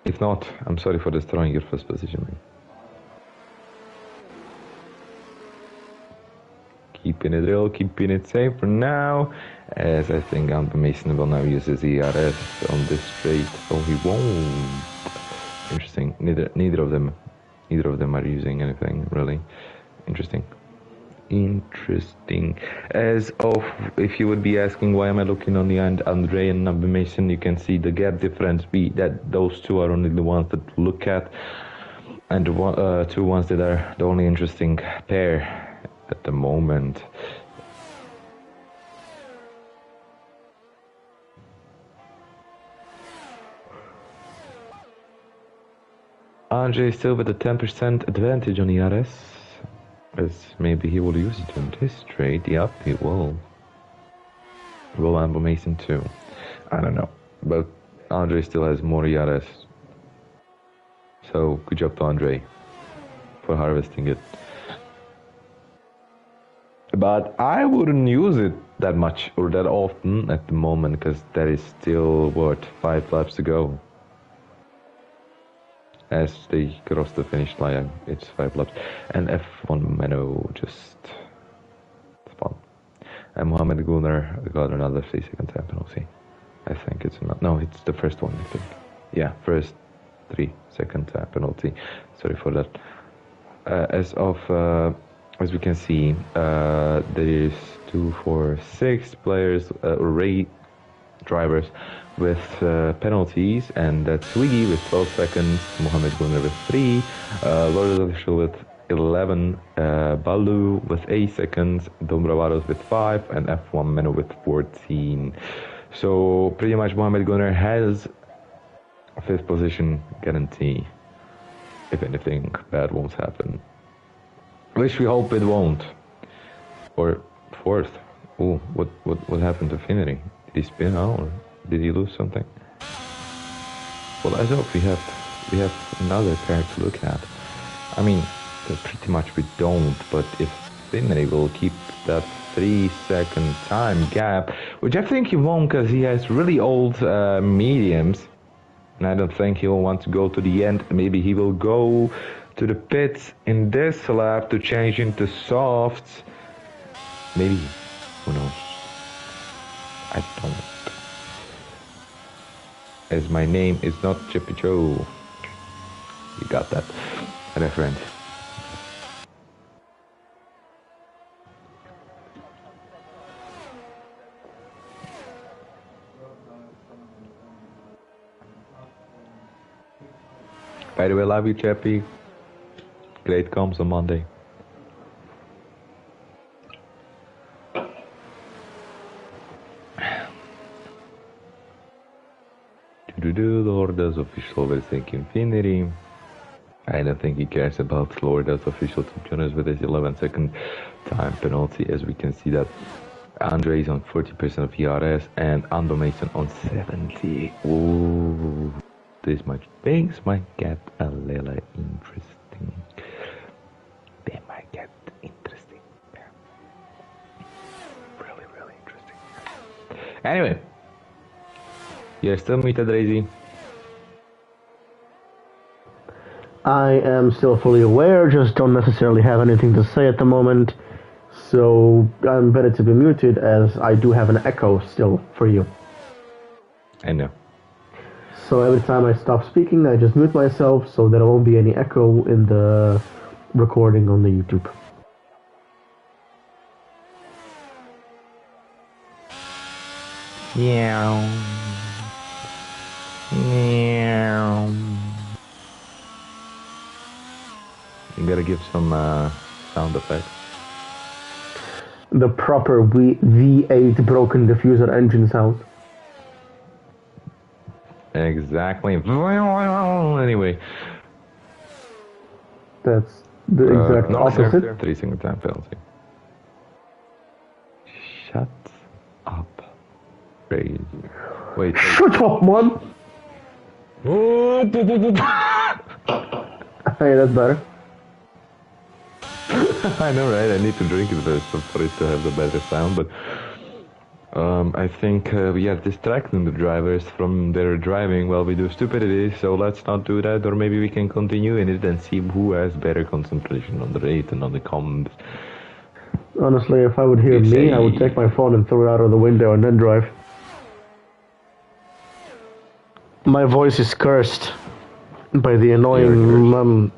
If not, I'm sorry for destroying your first position, mate. Keeping it real, keeping it safe for now, as I think Amber Mason will now use his ERS on this straight. Oh, he won't. Interesting. Neither of them are using anything really. Interesting. interesting. As of, if you would be asking why am I looking on the end, Andre and Nabi Mason, you can see the gap difference be that those two are only the ones that look at, and the two ones that are the only interesting pair at the moment. Andre still with a 10% advantage on ERS, as maybe he will use it in this trade. Yep, he will. Will Amber Mason too? I don't know, but Andre still has more ERS. So good job to Andre for harvesting it. But I wouldn't use it that much or that often at the moment, because there is still, what, 5 laps to go. As they cross the finish line, it's 5 laps. And F1 Meno just spun. And Mohamed Gunnar got another 3-second time penalty. I think it's not. No, it's the first one, I think. Yeah, first 3-second time penalty. Sorry for that. As we can see, there is 2, 4, 6 players, drivers with penalties, and that's Wiggy with 12 seconds, Mohamed Gunnar with 3, Lourdes Official with 11, Balu with 8 seconds, Dombravaros with 5, and F1 Meno with 14. So pretty much Mohamed Gunnar has a 5th position guarantee if anything bad won't happen. Which we hope it won't. Or 4th. Oh, what happened to Finnery? Did he spin out or did he lose something? Well, as of we have another pair to look at. I mean, pretty much we don't, but if Finnery will keep that 3-second time gap, which I think he won't because he has really old mediums, and I don't think he will want to go to the end. Maybe he will go to the pits in this lap to change into softs. Maybe, who knows? I don't. As my name is not Chippy Joe. You got that reference. By the way, love you, Chappy. Great comes on Monday. Lourdes Official overtake Infinity. I don't think he cares about Lourdes Official, to be honest, with his 11-second time penalty, as we can see that Andre is on 40% of ERS and Ando Mason on 70. Ooh, these things might get a little interesting. They might get interesting. Really, really interesting. Anyway, you're still muted, Daisy. I am still fully aware, just don't necessarily have anything to say at the moment. So I'm better to be muted, as I do have an echo still for you. I know. So every time I stop speaking, I just mute myself so there won't be any echo in the recording on the YouTube. Yeah. Yeah. You gotta give some sound effects. The proper V8 broken diffuser engine sound. Exactly. Anyway. That's the exact opposite. 3-second time penalty. Shut up. Crazy. Wait. Shut up, man! Hey, that's better. I know, right? I need to drink it first for it to have the better sound, but I think we are distracting the drivers from their driving while we do stupidity, so let's not do that, or maybe we can continue in it and see who has better concentration on the rate and on the comms. Honestly, if I would hear me, I would take my phone and throw it out of the window and then drive. My voice is cursed by the annoying...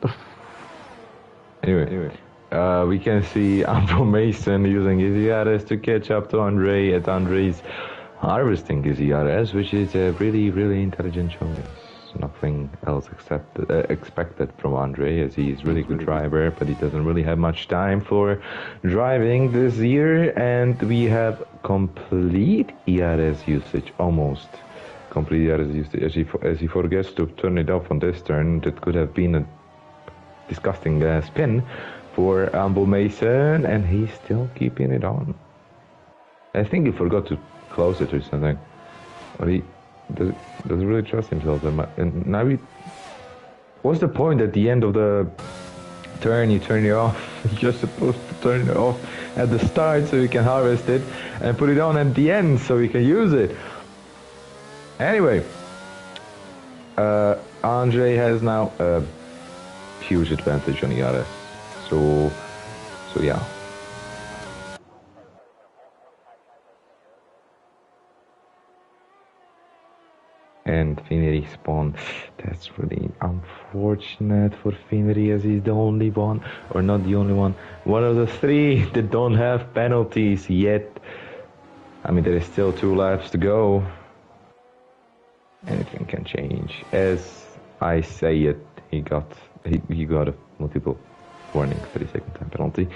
Anyway. we can see Ambo Mason using his ERS to catch up to Andre, as Andre's harvesting his ERS, which is a really, really intelligent choice. Nothing else expected from Andre, as he's really good driver, but he doesn't really have much time for driving this year, and we have complete ERS usage, almost complete ERS usage, as he forgets to turn it off on this turn. That could have been a disgusting spin for Ambo Mason, and he's still keeping it on. I think he forgot to close it or something, or he doesn't really trust himself that much. And now what's the point at the end of the turn? You turn it off. You're supposed to turn it off at the start so you can harvest it, and put it on at the end so you can use it. Anyway, Andre has now a huge advantage on ERS. So yeah. And Finnery spawn. That's really unfortunate for Finnery, as he's the only one, or not the only one of the three that don't have penalties yet. I mean, there is still 2 laps to go. Anything can change. As I say it, he got a multiple warning 30-second time penalty.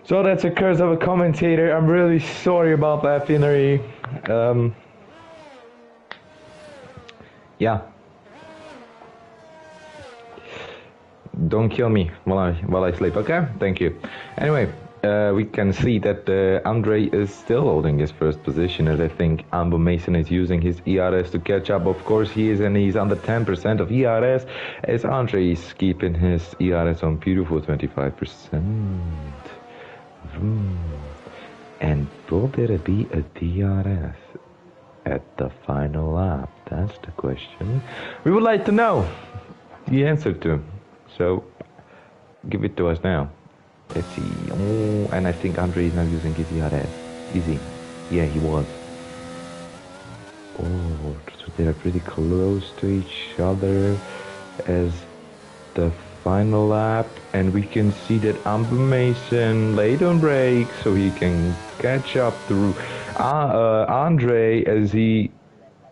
So that's a curse of a commentator. I'm really sorry about that, Finnery. Yeah. Don't kill me while I sleep, okay? Thank you. Anyway, we can see that Andre is still holding his first position, as I think Ambo Mason is using his ERS to catch up. Of course he is, and he's under 10% of ERS, as Andre is keeping his ERS on beautiful 25%. And will there be a DRS at the final lap? That's the question we would like to know the answer to. So give it to us now. Let's see. Oh, and I think Andre is now using his ERS. Is he? Yeah, he was. Oh, so they're pretty close to each other as the final lap, and we can see that Amber Mason late on brake, so he can catch up to Andre, as he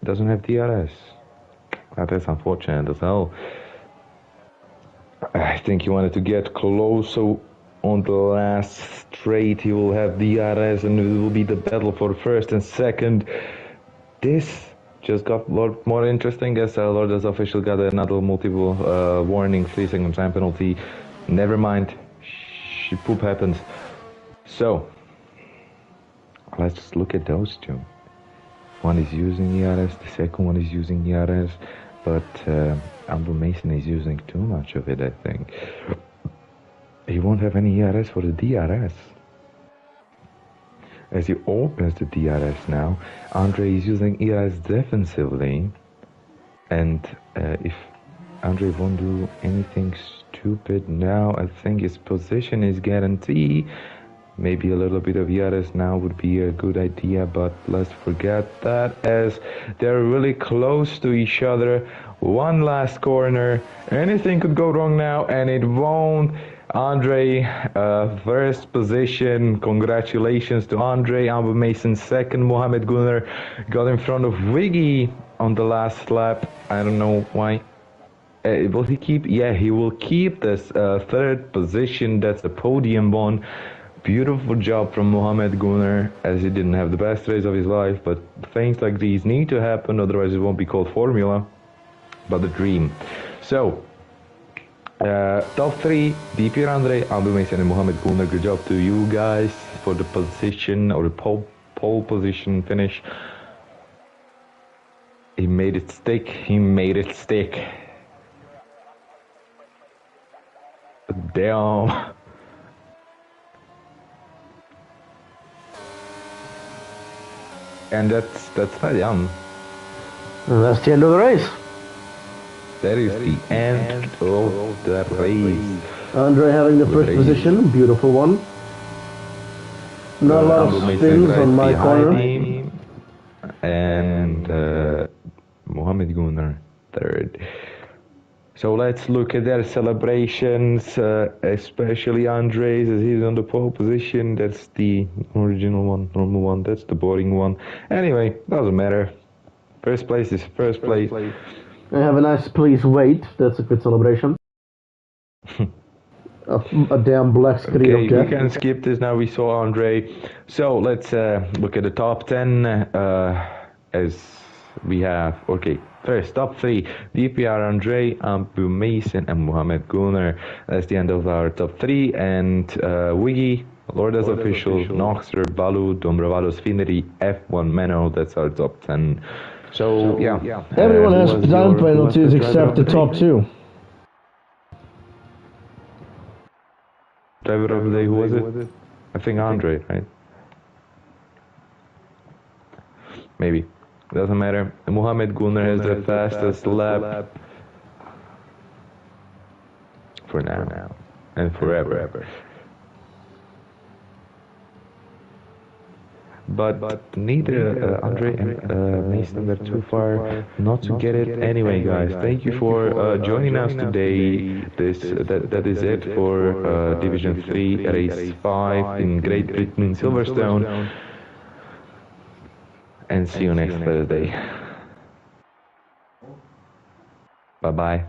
doesn't have DRS. That is unfortunate as hell. I think he wanted to get close, so on the last straight he will have DRS, and it will be the battle for first and second. This just got a lot more interesting, as Lourdes official got another multiple warning, 3-second time penalty. Never mind, poop happens. So let's just look at those two. One is using ERS, the second one is using ERS, but Amber Mason is using too much of it, I think. He won't have any ERS for the DRS. As he opens the DRS now, Andre is using ERS defensively, and if Andre won't do anything stupid now, I think his position is guaranteed. Maybe a little bit of ERS now would be a good idea, but let's forget that, as they're really close to each other. One last corner, anything could go wrong now, and it won't. Andre, first position. Congratulations to Andre. Amber Mason second. Mohamed Gunnar got in front of Wiggy on the last lap. I don't know why. Will he keep? Yeah, he will keep this third position. That's a podium one. Beautiful job from Mohamed Gunnar, as he didn't have the best race of his life, but things like these need to happen, otherwise it won't be called Formula, but a dream. So, top 3, DPR Andre, Amber Mason and Mohamed Gunnar. Good job to you guys for the position, or the pole position finish. He made it stick, Damn. And that's that, yeah. And that's the end of the race. That is the end of the race. Andre having the first position, beautiful one. Not a lot of spins on my corner. And Mohamed Gunnar third. So let's look at their celebrations, especially Andres as he's on the pole position. That's the original one, normal one. That's the boring one. Anyway, doesn't matter. First place is first place. I have a nice please wait. That's a good celebration. a damn black screen Okay, of death. we can skip this now. We saw Andre. So let's look at the top 10 as we have. Okay, first top 3: DPR, Andre, Ampu, Mason, and Mohamed Gunnar. That's the end of our top 3. And Wiggy, Lordas Official, Noxer, Balu, Dombravalos, Finery, F1 Mano. That's our top 10. So yeah, everyone has time penalties except the top 2. Driver of the day, who was it? I think Andre, right? Maybe. Doesn't matter. Mohamed Gunnar has the fastest lap. For now. And forever. But neither Andre and Mason were too far not to get it. Anyway, guys, thank you for joining us today. That is it for Division 3, Race 5 in Great Britain in Silverstone. And see you next Thursday. Bye-bye.